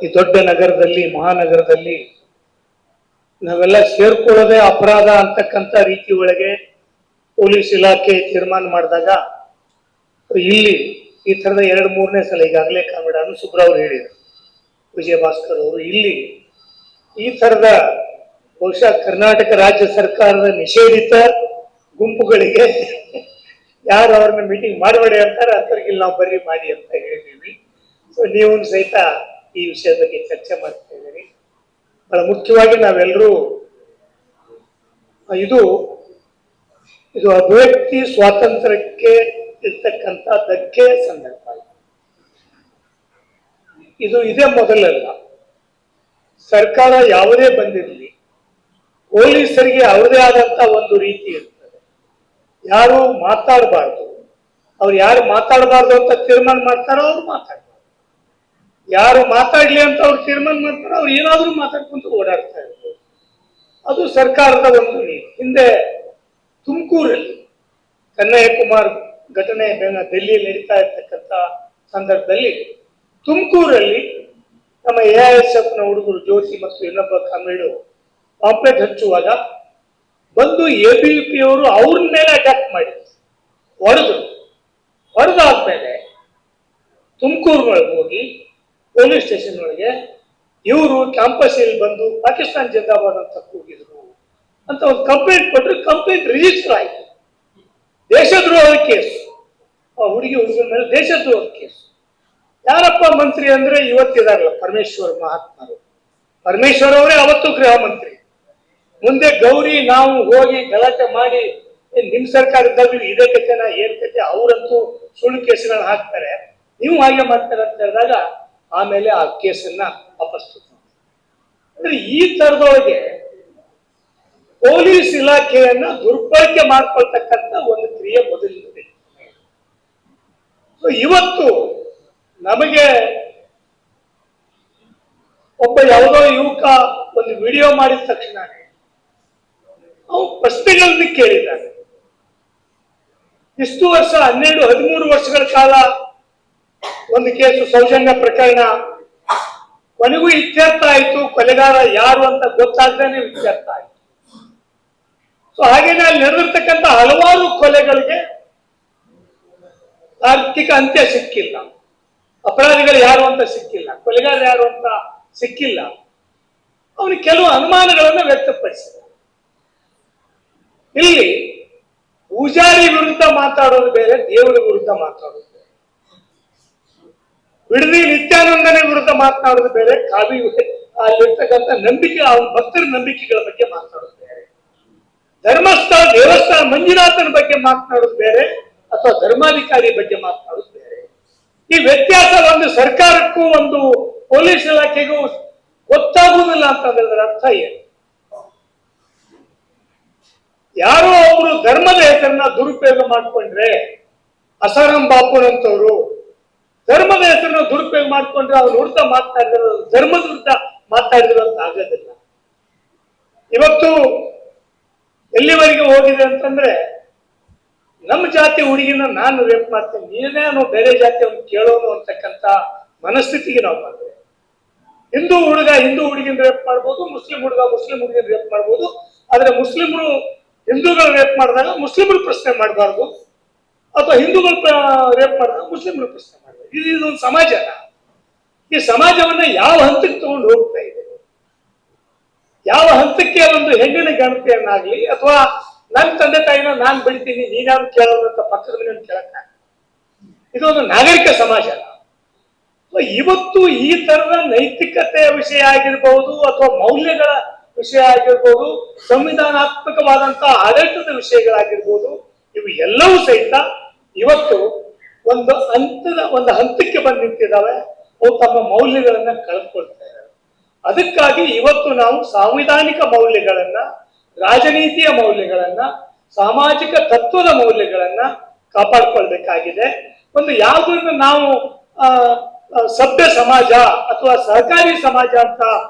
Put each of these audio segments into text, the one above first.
ಈ ದೊಡ್ಡ ನಗರದಲ್ಲಿ ಮಹಾನಗರದಲ್ಲಿ ನಾವೆಲ್ಲ ಸೇರ್ಕೊಳ್ಳೋದೇ ಅಪರಾಧ ಅಂತಕ್ಕಂಥ ರೀತಿ ಒಳಗೆ ಪೊಲೀಸ್ ಇಲಾಖೆ ತೀರ್ಮಾನ ಮಾಡಿದಾಗ ಇಲ್ಲಿ ಈ ಥರದ 2-3ನೇ ಸಲ ಈಗಾಗಲೇ ಕಾಮಿಡಾನು ಸುಬ್ರವ್ರು ಹೇಳಿದರು, ವಿಜಯ ಭಾಸ್ಕರ್ ಅವರು ಇಲ್ಲಿ ಈ ಥರದ ಬಹುಶಃ ಕರ್ನಾಟಕ ರಾಜ್ಯ ಸರ್ಕಾರದ ನಿಷೇಧಿತ ಗುಂಪುಗಳಿಗೆ ಯಾರು ಅವ್ರನ್ನ ಮೀಟಿಂಗ್ ಮಾಡಬೇಡಿ ಅಂತಾರೆ ಅಂಥವ್ರಿಗೆ ನಾವು ಬರ್ರಿ ಮಾಡಿ ಅಂತ ಹೇಳಿದ್ದೀವಿ. ಸೊ ನೀವು ಸಹಿತ ಈ ವಿಷಯದ ಬಗ್ಗೆ ಚರ್ಚೆ ಮಾಡ್ತಾ ಇದ್ದೀರಿ. ಬಹಳ ಮುಖ್ಯವಾಗಿ ನಾವೆಲ್ಲರೂ ಇದು ಅಭಿವ್ಯಕ್ತಿ ಸ್ವಾತಂತ್ರ್ಯಕ್ಕೆ ಇರ್ತಕ್ಕಂಥ ಧಕ್ಕೆ ಸಂದರ್ಭ. ಇದು ಇದೇ ಮೊದಲಲ್ಲ. ಸರ್ಕಾರ ಯಾವುದೇ ಬಂದಿರಲಿ, ಪೊಲೀಸರಿಗೆ ಅವರದೇ ಆದಂತ ಒಂದು ರೀತಿ ಇರ್ತದೆ. ಯಾರು ಮಾತಾಡಬಾರ್ದು, ಅವ್ರು ಯಾರು ಮಾತಾಡಬಾರ್ದು ಅಂತ ತೀರ್ಮಾನ ಮಾಡ್ತಾರೋ ಅವ್ರು ಮಾತಾಡ್ಬಾರ್ದು, ಯಾರು ಮಾತಾಡ್ಲಿ ಅಂತ ಅವ್ರು ತೀರ್ಮಾನ ಮಾಡ್ತಾರೋ ಅವ್ರು ಏನಾದ್ರೂ ಮಾತಾಡ್ಕೊಂತ ಓಡಾಡ್ತಾ ಇರ್ಬೋದು. ಅದು ಸರ್ಕಾರದ ಒಂದು ನೀತಿ. ಹಿಂದೆ ತುಮಕೂರಲ್ಲಿ ಕನ್ಹಯ್ಯಕುಮಾರ್ ಘಟನೆ ಡೆಲ್ಲಿಯಲ್ಲಿ ನಡೀತಾ ಇರ್ತಕ್ಕಂಥ ಸಂದರ್ಭದಲ್ಲಿ ತುಮಕೂರಲ್ಲಿ ನಮ್ಮ AISFನ ಹುಡುಗರು ಜ್ಯೋತಿ ಮತ್ತು ಇನ್ನೊಬ್ಬ ಕಾಮ್ರೇಡು ಪಾಂಪ್ಲೆಟ್ ಹಚ್ಚುವಾಗ ಬಂದು ABVP ಅವರು ಅವ್ರ ಮೇಲೆ ಅಟ್ಯಾಕ್ ಮಾಡಿ ಹೊಡೆದಾದ್ಮೇಲೆ ತುಮಕೂರಿನೊಳಗೆ ಹೋಗಿ ಪೊಲೀಸ್ ಸ್ಟೇಷನ್ ಒಳಗೆ ಇವರು ಕ್ಯಾಂಪಸ್ ಅಲ್ಲಿ ಬಂದು ಪಾಕಿಸ್ತಾನ ಜಿಂದಾಬಾದ್ ಅಂತ ಕೂಗಿದ್ರು ಅಂತ ಒಂದು ಕಂಪ್ಲೇಂಟ್ ಕೊಟ್ಟರು. ಕಂಪ್ಲೇಂಟ್ ರಿಜಿಸ್ಟರ್ ಆಯಿತು. ದೇಶದ್ರೋಹದ ಕೇಸ್, ಹುಡುಗನ ಮೇಲೆ ದೇಶದ್ರೋಹದ ಕೇಸ್. ಯಾರಪ್ಪ ಮಂತ್ರಿ ಅಂದ್ರೆ ಇವತ್ತಿದಾರಲ್ಲ ಪರಮೇಶ್ವರ್ ಮಹಾತ್ಮರು. ಪರಮೇಶ್ವರ್ ಅವರೇ ಅವತ್ತು ಗೃಹ ಮಂತ್ರಿ. ಮುಂದೆ ಗೌರಿ ನಾವು ಹೋಗಿ ಗಲಾಟೆ ಮಾಡಿ ನಿಮ್ ಸರ್ಕಾರ ಇದ್ದಾಗ ಇದೇ ಕಥೆನ ಏನ್ ಕಥೆ, ಅವರಂತೂ ಸುಳ್ಳು ಕೇಸುಗಳನ್ನ ಹಾಕ್ತಾರೆ, ನೀವು ಹಾಗೆ ಮಾಡ್ತಾರೆ ಅಂತ ಹೇಳಿದಾಗ ಆಮೇಲೆ ಆ ಕೇಸನ್ನ ವಾಪಸ್ ಅಂದ್ರೆ ಈ ತರದೊಳಗೆ ಪೊಲೀಸ್ ಇಲಾಖೆಯನ್ನ ದುರ್ಬಳಕೆ ಮಾಡ್ಕೊಳ್ತಕ್ಕಂಥ ಒಂದು ಕ್ರಿಯೆ ಮೊದಲಿದೆ. ಇವತ್ತು ನಮಗೆ ಒಬ್ಬ ಯಾವುದೋ ಯುವಕ ಒಂದು ವಿಡಿಯೋ ಮಾಡಿದ ತಕ್ಷಣ ಅವು ಪ್ರಶ್ನೆಗಳನ್ನು ಕೇಳಿದ್ದಾನೆ. ಇಷ್ಟು ವರ್ಷ 12-13 ವರ್ಷಗಳ ಕಾಲ ಒಂದು ಕೇಸು ಸೌಜನ್ಯ ಪ್ರಕರಣ ಕೊನೆಗೂ ಇತ್ಯರ್ಥ ಆಯಿತು. ಕೊಲೆಗಾರ ಯಾರು ಅಂತ ಗೊತ್ತಾಗ್ದೇನೆ ಇತ್ಯರ್ಥ ಆಯಿತು. ಸೊ ಹಾಗೇನೆ ಅಲ್ಲಿ ನಡೆದಿರ್ತಕ್ಕಂಥ ಹಲವಾರು ಕೊಲೆಗಳಿಗೆ ತಾರ್ಕಿಕ ಅಂತ್ಯ ಸಿಕ್ಕಿಲ್ಲ. ಅಪರಾಧಿಗಳು ಯಾರು ಅಂತ ಸಿಕ್ಕಿಲ್ಲ, ಕೊಲೆಗಾರ ಯಾರು ಅಂತ ಸಿಕ್ಕಿಲ್ಲ. ಅವನಿಗೆ ಕೆಲವು ಅನುಮಾನಗಳನ್ನು ವ್ಯಕ್ತಪಡಿಸಿದ. ಇಲ್ಲಿ ಪೂಜಾರಿ ವಿರುದ್ಧ ಮಾತಾಡೋದು ಬೇರೆ, ದೇವರ ವಿರುದ್ಧ ಮಾತಾಡೋದು ಬೇರೆ. ಬಿಡದಿ ನಿತ್ಯಾನಂದನ ವಿರುದ್ಧ ಮಾತನಾಡೋದು ಬೇರೆ, ಕಾವಿ ಅಲ್ಲಿರ್ತಕ್ಕಂಥ ನಂಬಿಕೆ, ಅವನ ಭಕ್ತರ ನಂಬಿಕೆಗಳ ಬಗ್ಗೆ ಮಾತಾಡೋದು ಬೇರೆ. ಧರ್ಮಸ್ಥಳ ದೇವಸ್ಥಾನ ಮಂಜುನಾಥನ ಬಗ್ಗೆ ಮಾತನಾಡೋದು ಬೇರೆ, ಅಥವಾ ಧರ್ಮಾಧಿಕಾರಿ ಬಗ್ಗೆ ಮಾತನಾಡೋದು ಬೇರೆ. ಈ ವ್ಯತ್ಯಾಸ ಒಂದು ಸರ್ಕಾರಕ್ಕೂ ಒಂದು ಪೊಲೀಸ್ ಇಲಾಖೆಗೂ ಗೊತ್ತಾಗುವುದಿಲ್ಲ ಅಂತಂದ್ರೆ ಅರ್ಥ ಏನು? ಯಾರೋ ಒಬ್ರು ಧರ್ಮದ ಹೆಸರನ್ನ ದುರುಪಯೋಗ ಮಾಡ್ಕೊಂಡ್ರೆ, ಅಸಾರಾಂ ಬಾಪುನಂತವ್ರು ಧರ್ಮದ ಹೆಸರನ್ನ ದುರುಪಯೋಗ ಮಾಡ್ಕೊಂಡ್ರೆ ಅವ್ರು ವಿರುದ್ಧ ಮಾತನಾಡಿದ್ರು, ಧರ್ಮದ ವಿರುದ್ಧ ಮಾತಾಡಿದ್ರು ಅಂತ ಆಗೋದಿಲ್ಲ. ಇವತ್ತು ಎಲ್ಲಿವರೆಗೆ ಹೋಗಿದೆ ಅಂತಂದ್ರೆ, ನಮ್ಮ ಜಾತಿ ಹುಡುಗಿನ ನಾನು ರೇಪ್ ಮಾಡ್ತೇನೆ, ನೀನೇನು ಬೇರೆ ಜಾತಿಯನ್ನು ಕೇಳೋನು ಅಂತಕ್ಕಂಥ ಮನಸ್ಥಿತಿಗೆ ನಾವು ಬಂದ್ರೆ. ಹಿಂದೂ ಹುಡುಗಿನ ರೇಪ್ ಮಾಡ್ಬೋದು, ಮುಸ್ಲಿಂ ಹುಡುಗಿನ ರೇಪ್ ಮಾಡ್ಬೋದು. ಆದ್ರೆ ಮುಸ್ಲಿಮರು ಹಿಂದೂಗಳು ರೇಪ್ ಮಾಡಿದಾಗ ಮುಸ್ಲಿಮರು ಪ್ರಶ್ನೆ ಮಾಡಬಾರ್ದು, ಅಥವಾ ಹಿಂದೂಗಳು ರೇಪ್ ಮಾಡಿದಾಗ ಮುಸ್ಲಿಮರು ಪ್ರಶ್ನೆ ಮಾಡಬಾರ್ದು. ಇದೊಂದು ಸಮಾಜನ. ಈ ಸಮಾಜವನ್ನ ಯಾವ ಹಂತಕ್ಕೆ ತಗೊಂಡು ಹೋಗ್ತಾ ಇದೆ? ಯಾವ ಹಂತಕ್ಕೆ ಒಂದು ಹೆಣ್ಣಿನ ಗಣತಿಯನ್ನಾಗ್ಲಿ, ಅಥವಾ ನನ್ನ ತಂದೆ ತಾಯಿನ ನಾನ್ ಬೆಳಿತೀನಿ ನೀನ್ಯಾರು ಕೇಳೋದಂತ ಪಕ್ಕದ ಮನೆಯನ್ನು ಕೇಳಕ್ಕ, ಇದೊಂದು ನಾಗರಿಕ ಸಮಾಜ. ಇವತ್ತು ಈ ತರದ ನೈತಿಕತೆಯ ವಿಷಯ ಆಗಿರ್ಬಹುದು, ಅಥವಾ ಮೌಲ್ಯಗಳ ವಿಷಯ ಆಗಿರ್ಬೋದು, ಸಂವಿಧಾನಾತ್ಮಕವಾದಂತಹ ಆಡಳಿತದ ವಿಷಯಗಳಾಗಿರ್ಬೋದು, ಇವು ಎಲ್ಲವೂ ಸಹಿತ ಇವತ್ತು ಒಂದು ಹಂತಕ್ಕೆ ಬಂದು ನಿಂತಿದ್ದಾವೆ. ಅವು ತಮ್ಮ ಮೌಲ್ಯಗಳನ್ನ ಕಳೆದುಕೊಳ್ತಾ ಇದ್ದಾವೆ. ಅದಕ್ಕಾಗಿ ಇವತ್ತು ನಾವು ಸಾಂವಿಧಾನಿಕ ಮೌಲ್ಯಗಳನ್ನ, ರಾಜನೀತಿಯ ಮೌಲ್ಯಗಳನ್ನ, ಸಾಮಾಜಿಕ ತತ್ವದ ಮೌಲ್ಯಗಳನ್ನ ಕಾಪಾಡಿಕೊಳ್ಬೇಕಾಗಿದೆ. ಒಂದು ಯಾವುದನ್ನು ನಾವು ಸಭ್ಯ ಸಮಾಜ ಅಥವಾ ಸಹಕಾರಿ ಸಮಾಜ ಅಂತ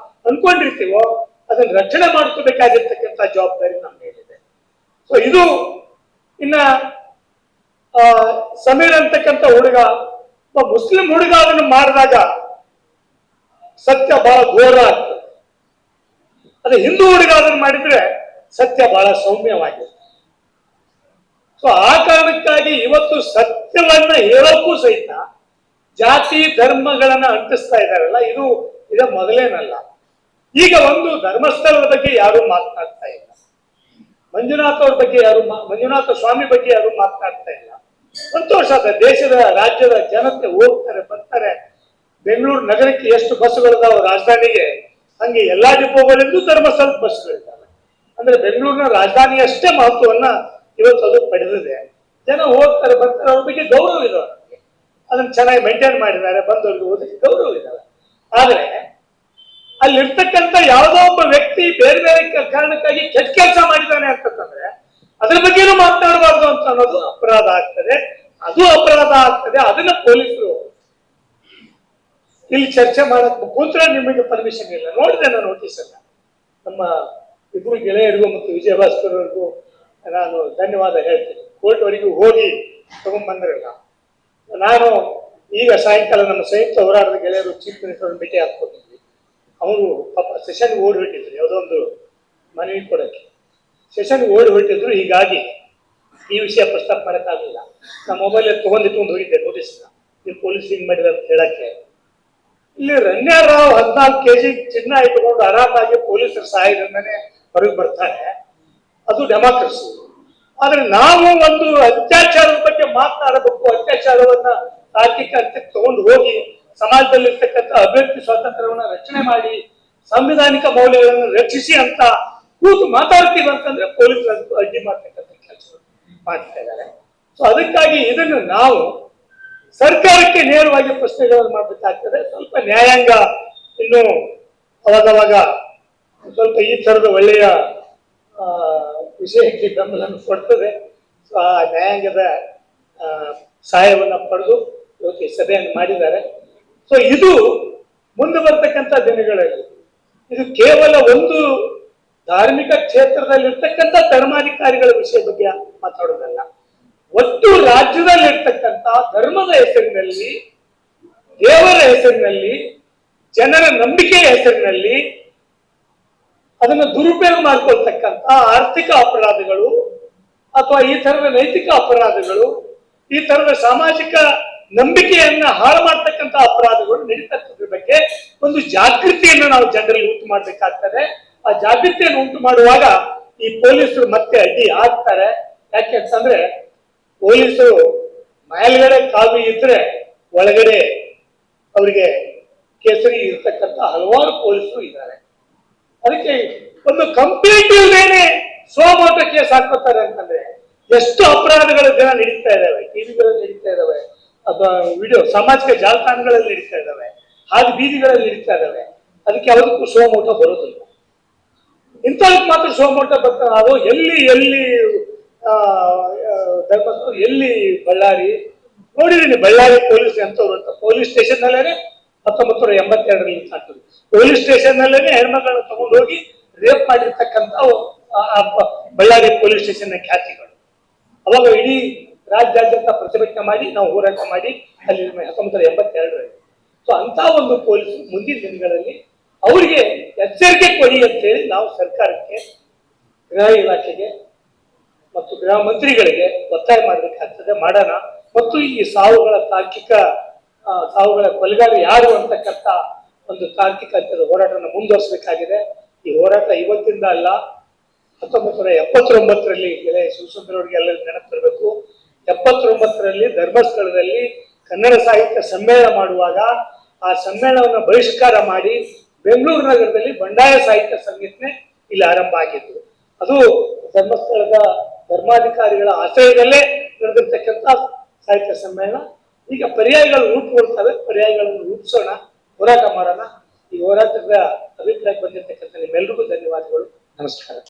ಅನ್ಕೊಂಡಿರ್ತೀವೋ ಅದನ್ನ ರಕ್ಷಣೆ ಮಾಡ್ಕೋಬೇಕಾಗಿರ್ತಕ್ಕಂಥ ಜವಾಬ್ದಾರಿ ನಮ್ಮ ಮೇಲಿದೆ. ಸೊ ಇದು ಇನ್ನ ಸಮೀರ್ ಅಂತಕ್ಕಂಥ ಹುಡುಗ, ಮುಸ್ಲಿಂ ಹುಡುಗ ಅದನ್ನು ಮಾಡಿದಾಗ ಸತ್ಯ ಬಹಳ ಘೋರ ಆಗ್ತದೆ. ಅದು ಹಿಂದೂ ಹುಡುಗ ಅದನ್ನು ಮಾಡಿದ್ರೆ ಸತ್ಯ ಬಹಳ ಸೌಮ್ಯವಾಗಿದೆ. ಸೊ ಆ ಕಾರಣಕ್ಕಾಗಿ ಇವತ್ತು ಸತ್ಯವನ್ನ ಹೇಳೋಕ್ಕೂ ಸಹಿತ ಜಾತಿ ಧರ್ಮಗಳನ್ನ ಅಂಟಿಸ್ತಾ ಇದ್ದಾರಲ್ಲ, ಇದು ಮೊದಲೇನಲ್ಲ. ಈಗ ಒಂದು ಧರ್ಮಸ್ಥಳದ ಬಗ್ಗೆ ಯಾರು ಮಾತನಾಡ್ತಾ ಇಲ್ಲ, ಮಂಜುನಾಥ್ ಅವ್ರ ಬಗ್ಗೆ ಮಂಜುನಾಥ ಸ್ವಾಮಿ ಬಗ್ಗೆ ಯಾರು ಮಾತನಾಡ್ತಾ ಇಲ್ಲ. ಸಂತೋಷ ಅದ, ದೇಶದ ರಾಜ್ಯದ ಜನತೆ ಹೋಗ್ತಾರೆ ಬರ್ತಾರೆ. ಬೆಂಗಳೂರು ನಗರಕ್ಕೆ ಎಷ್ಟು ಬಸ್ಗಳಿದಾವೆ ರಾಜಧಾನಿಗೆ, ಹಂಗೆ ಎಲ್ಲಾ ಡಿಪೋಗಳಿಂದ ಧರ್ಮಸ್ಥಳದ ಬಸ್ಗಳಿದ್ದಾವೆ. ಅಂದ್ರೆ ಬೆಂಗಳೂರಿನ ರಾಜಧಾನಿ ಅಷ್ಟೇ ಮಹತ್ವವನ್ನ ಇವತ್ತು ಅದು ಪಡೆದಿದೆ. ಜನ ಹೋಗ್ತಾರೆ ಬರ್ತಾರೆ, ಅವ್ರ ಬಗ್ಗೆ ಗೌರವ ಇದೆ, ಅವ್ರಿಗೆ ಅದನ್ನ ಚೆನ್ನಾಗಿ ಮೇಂಟೈನ್ ಮಾಡಿದ್ದಾರೆ, ಬಂದವ್ರಿಗೆ ಓದಕ್ಕೆ ಗೌರವ ಇದಾವೆ. ಆದ್ರೆ ಅಲ್ಲಿರ್ತಕ್ಕಂಥ ಯಾವುದೋ ಒಬ್ಬ ವ್ಯಕ್ತಿ ಬೇರೆ ಬೇರೆ ಕಾರಣಕ್ಕಾಗಿ ಕೆಟ್ಟ ಕೆಲಸ ಮಾಡಿದ್ದಾನೆ ಅಂತಂದ್ರೆ ಅದ್ರ ಬಗ್ಗೆನೂ ಮಾತನಾಡಬಾರ್ದು ಅಂತ ಅನ್ನೋದು ಅಪರಾಧ ಆಗ್ತದೆ. ಅದು ಅಪರಾಧ ಆಗ್ತದೆ. ಅದನ್ನ ಪೊಲೀಸರು ಇಲ್ಲಿ ಚರ್ಚೆ ಮಾಡಕ್ ಕೂತ್ರೆ ನಿಮಗೆ ಪರ್ಮಿಷನ್ ಇಲ್ಲ. ನೋಡಿದೆ ನಾನು ನೋಟಿಸ್ ಅಲ್ಲ. ನಮ್ಮ ಇಬ್ಬರು ಗೆಳೆಯರಿಗೂ ಮತ್ತು ವಿಜಯ ಭಾಸ್ಕರ್ ಅವ್ರಿಗೂ ನಾನು ಧನ್ಯವಾದ ಹೇಳ್ತೀನಿ. ಕೋರ್ಟ್ ವರೆಗೂ ಹೋಗಿ ತಗೊಂಡ್ಬಂದ್ರಲ್ಲ. ನಾನು ಈಗ ಸಾಯಂಕಾಲ ನಮ್ಮ ಸಂಯುಕ್ತ ಹೋರಾಟದ ಗೆಳೆಯರು ಚೀಫ್ ಮಿನಿಸ್ಟರ್ ಭೇಟಿ ಹಾಕೊಂಡಿದ್ವಿ. ಅವರು ಪಾಪ ಸೆಷನ್ ಓಡಿ ಹೊಟ್ಟಿದ್ರು, ಯಾವುದೋ ಒಂದು ಮನವಿ ಕೊಡಕ್ಕೆ ಸೆಷನ್ ಓಡಿ ಹೊಟ್ಟಿದ್ರು. ಹೀಗಾಗಿ ಈ ವಿಷಯ ಪ್ರಸ್ತಾಪ ಮಾಡೋಕ್ಕಾಗಲಿಲ್ಲ. ನಮ್ಮ ಮೊಬೈಲ್ ತಗೊಂಡು ಹೋಗಿದ್ದೆ ನೋಟಿಸ್ನ, ನೀವು ಪೊಲೀಸ್ ಹಿಂಗ್ ಮಾಡಿದ್ರೆ ಅಂತ ಹೇಳಕ್ಕೆ. ಇಲ್ಲಿ ರಣ್ಯಾರಾವ್ 14 kg ಚಿನ್ನ ಇಟ್ಟುಕೊಂಡು ಆರಾಮಾಗಿ ಪೊಲೀಸರ ಸಹಾಯದಿಂದನೇ ಹೊರಗೆ ಬರ್ತಾರೆ. ಅದು ಡೆಮಾಕ್ರಸಿ. ಆದ್ರೆ ನಾವು ಒಂದು ಅತ್ಯಾಚಾರದ ಬಗ್ಗೆ ಮಾತನಾಡಬೇಕು, ಅತ್ಯಾಚಾರವನ್ನ ತಾರ್ಕಿಕ ಅರ್ಥಕ್ಕೆ ತಗೊಂಡು ಹೋಗಿ ಸಮಾಜದಲ್ಲಿರ್ತಕ್ಕಂಥ ಅಭಿವ್ಯಕ್ತಿ ಸ್ವಾತಂತ್ರ್ಯವನ್ನ ರಕ್ಷಣೆ ಮಾಡಿ ಸಾಂವಿಧಾನಿಕ ಮೌಲ್ಯಗಳನ್ನು ರಕ್ಷಿಸಿ ಅಂತ ಕೂತು ಮಾತಾಡ್ತೀವಿ ಅಂತಂದ್ರೆ ಪೊಲೀಸರು ಅಡ್ಡಿ ಮಾಡ್ತಕ್ಕಂಥ ಕೆಲಸ ಮಾಡ್ತಾ ಇದ್ದಾರೆ. ಸೊ ಅದಕ್ಕಾಗಿ ಇದನ್ನು ನಾವು ಸರ್ಕಾರಕ್ಕೆ ನೇರವಾಗಿ ಪ್ರಶ್ನೆಗಳನ್ನು ಮಾಡಬೇಕಾಗ್ತದೆ. ಸ್ವಲ್ಪ ನ್ಯಾಯಾಂಗ ಇನ್ನು ಅವಾಗವಾಗ ಸ್ವಲ್ಪ ಈ ತರದ ಒಳ್ಳೆಯ ವಿಷಯಕ್ಕೆ ಬೆಂಬಲವನ್ನು ಕೊಡ್ತದೆ. ಸೊ ಆ ನ್ಯಾಯಾಂಗದ ಸಹಾಯವನ್ನ ಪಡೆದು ಇವತ್ತು ಈ ಸಭೆಯನ್ನು ಮಾಡಿದ್ದಾರೆ. ಸೊ ಇದು ಮುಂದೆ ಬರ್ತಕ್ಕಂಥ ದಿನಗಳಲ್ಲಿ ಇದು ಕೇವಲ ಒಂದು ಧಾರ್ಮಿಕ ಕ್ಷೇತ್ರದಲ್ಲಿರ್ತಕ್ಕಂಥ ಧರ್ಮಾಧಿಕಾರಿಗಳ ವಿಷಯ ಬಗ್ಗೆ ಮಾತಾಡೋದಲ್ಲ. ಒಟ್ಟು ರಾಜ್ಯದಲ್ಲಿರ್ತಕ್ಕಂಥ ಧರ್ಮದ ಹೆಸರಿನಲ್ಲಿ, ದೇವರ ಹೆಸರಿನಲ್ಲಿ, ಜನರ ನಂಬಿಕೆಯ ಹೆಸರಿನಲ್ಲಿ ಅದನ್ನು ದುರುಪಯೋಗ ಮಾಡ್ಕೊಳ್ತಕ್ಕಂಥ ಆರ್ಥಿಕ ಅಪರಾಧಗಳು ಅಥವಾ ಈ ತರದ ನೈತಿಕ ಅಪರಾಧಗಳು, ಈ ತರದ ಸಾಮಾಜಿಕ ನಂಬಿಕೆಯನ್ನ ಹಾಳು ಮಾಡ್ತಕ್ಕಂಥ ಅಪರಾಧಗಳು ನಡೀತಕ್ಕಂಥ ಬಗ್ಗೆ ಒಂದು ಜಾಗೃತಿಯನ್ನು ನಾವು ಜನರಲ್ಲಿ ಉಂಟು ಮಾಡ್ಬೇಕಾಗ್ತದೆ. ಆ ಜಾಗೃತಿಯನ್ನು ಉಂಟು ಮಾಡುವಾಗ ಈ ಪೊಲೀಸರು ಮತ್ತೆ ಅಡ್ಡಿ ಆಗ್ತಾರೆ. ಯಾಕೆ ಅಂತಂದ್ರೆ ಪೊಲೀಸರು ಮೇಲ್ಗಡೆ ಕಾವಿ ಇದ್ರೆ ಒಳಗಡೆ ಅವರಿಗೆ ಕೇಸರಿ ಇರ್ತಕ್ಕಂಥ ಹಲವಾರು ಪೊಲೀಸರು ಇದ್ದಾರೆ. ಅದಕ್ಕೆ ಒಂದು ಕಂಪ್ಲೀಟ್ ಇಲ್ಲದೇನೆ ಸ್ವಮೋಟ ಕೇಸ್ ಹಾಕೋತಾರೆ ಅಂತಂದ್ರೆ ಎಷ್ಟು ಅಪರಾಧಗಳ ದಿನ ನಡೀತಾ ಇದಾವೆ, ಟಿವಿಗಳಲ್ಲಿ ನಡೀತಾ ಇದಾವೆ, ಅಥವಾ ವಿಡಿಯೋ ಸಾಮಾಜಿಕ ಜಾಲತಾಣಗಳಲ್ಲಿ ನಡೀತಾ ಇದಾವೆ, ಹಾಗೆ ಬೀದಿಗಳಲ್ಲಿ ನಡೀತಾ ಇದಾವೆ. ಅದಕ್ಕೆ ಯಾವುದಕ್ಕೂ ಸ್ವಮೋಟ ಬರೋದಿಲ್ಲ. ಇಂಥದಕ್ಕೆ ಮಾತ್ರ ಸ್ವಮೋಟ ಬರ್ತಾರೆ. ಅದು ಎಲ್ಲಿ ಧರ್ಮಸ್ಥಳ, ಎಲ್ಲಿ ಬಳ್ಳಾರಿ ನೋಡಿದೀನಿ. ಬಳ್ಳಾರಿ ಪೊಲೀಸ್ ಎಂತವ್ರು ಅಂತ ಪೊಲೀಸ್ ಸ್ಟೇಷನ್ ನಲ್ಲೇನೆ 1982ರಲ್ಲಿ ಕಾಣ್ತದೆ. ಪೊಲೀಸ್ ಸ್ಟೇಷನ್ ನಲ್ಲೇನೆ ಹೆಣ್ಮಗಳನ್ನ ತಗೊಂಡು ಹೋಗಿ ರೇಪ್ ಮಾಡಿರ್ತಕ್ಕಂಥ ಬಳ್ಳಾರಿ ಪೊಲೀಸ್ ಸ್ಟೇಷನ್ ಖ್ಯಾತಿಗಳು. ಅವಾಗ ಇಡೀ ರಾಜ್ಯಾದ್ಯಂತ ಪ್ರತಿಭಟನೆ ಮಾಡಿ ನಾವು ಹೋರಾಟ ಮಾಡಿ ಅಲ್ಲಿ 1982ರಲ್ಲಿ. ಸೊ ಅಂತ ಒಂದು ಪೊಲೀಸ್ ಮುಂದಿನ ದಿನಗಳಲ್ಲಿ ಅವರಿಗೆ ಎಚ್ಚರಿಕೆ ಕೊಡಿ ಅಂತ ಹೇಳಿ ನಾವು ಸರ್ಕಾರಕ್ಕೆ, ಗೃಹ ಇಲಾಖೆಗೆ ಮತ್ತು ಗೃಹ ಮಂತ್ರಿಗಳಿಗೆ ಒತ್ತಾಯ ಮಾಡಬೇಕಾಗ್ತದೆ. ಮಾಡೋಣ. ಮತ್ತು ಈ ಸಾವುಗಳ ತಾರ್ಕಿಕ ಸಾವುಗಳ ಕೊಲೆಗಾರ ಯಾರು ಅಂತಕ್ಕಂಥ ಒಂದು ತಾರ್ಕಿಕ ಹೋರಾಟವನ್ನು ಮುಂದುವರಿಸಬೇಕಾಗಿದೆ. ಈ ಹೋರಾಟ ಇವತ್ತಿಂದ ಅಲ್ಲ, 1979ರಲ್ಲಿ ಶಿವಸುಂದರ ಅವರಿಗೆ ಎಲ್ಲರಿಗೂ ನೆನಪಿರಬೇಕು. 79ರಲ್ಲಿ ಧರ್ಮಸ್ಥಳದಲ್ಲಿ ಕನ್ನಡ ಸಾಹಿತ್ಯ ಸಮ್ಮೇಳನ ಮಾಡುವಾಗ ಆ ಸಮ್ಮೇಳನವನ್ನು ಬಹಿಷ್ಕಾರ ಮಾಡಿ ಬೆಂಗಳೂರು ನಗರದಲ್ಲಿ ಬಂಡಾಯ ಸಾಹಿತ್ಯ ಸಂಘಟನೆ ಇಲ್ಲಿ ಆರಂಭ ಆಗಿತ್ತು. ಅದು ಧರ್ಮಸ್ಥಳದ ಧರ್ಮಾಧಿಕಾರಿಗಳ ಆಶ್ರಯದಲ್ಲೇ ನಡೆದಿರ್ತಕ್ಕಂಥ ಸಾಹಿತ್ಯ ಸಮ್ಮೇಳನ. ಈಗ ಪರ್ಯಾಯಗಳು ರೂಪುಗೊಳ್ತವೆ. ಪರ್ಯಾಯಗಳನ್ನು ರೂಪಿಸೋಣ, ಹೋರಾಟ ಮಾಡೋಣ. ಈ ಹೋರಾಟದ ಅಭಿಪ್ರಾಯಕ್ಕೆ ಬಂದಿರತಕ್ಕಂಥ ನಿಮ್ಮೆಲ್ಲರಿಗೂ ಧನ್ಯವಾದಗಳು. ನಮಸ್ಕಾರ.